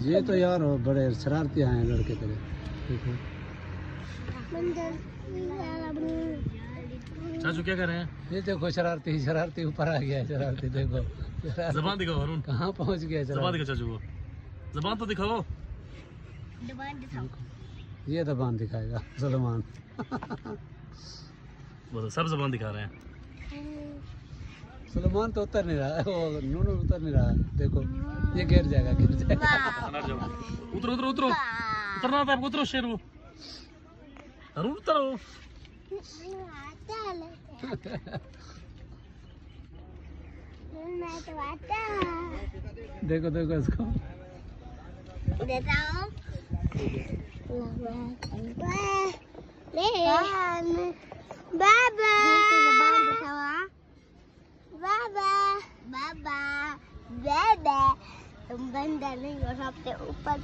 ये तो यार बड़े शरारती आए हैं लड़के तेरे। देखो चाचू क्या कर रहे हैं? ये देखो शरारती शरारती ऊपर आ गया है, शरारती देखो। जबान दिखाओ अरुण, कहाँ पहुँच गया जबान दिखाओ चाचू को, जबान तो दिखाओ। ये जबान दिखाएगा सलमान। वो सब जबान दिखा रहे हैं। सलमान तो उतर नहीं रहा है, वो नूनू उतर नहीं रहा है। देखो ये गिर जाएगा, गिर जाएगा। उतरो उतरो उतरो, उतरना था आपको, उतरो शेरू। अरुण उतरो। देखो देखो इसको बाबा बाबा बाबा बाबा तुम बंदर नहीं हो सकते ऊपर।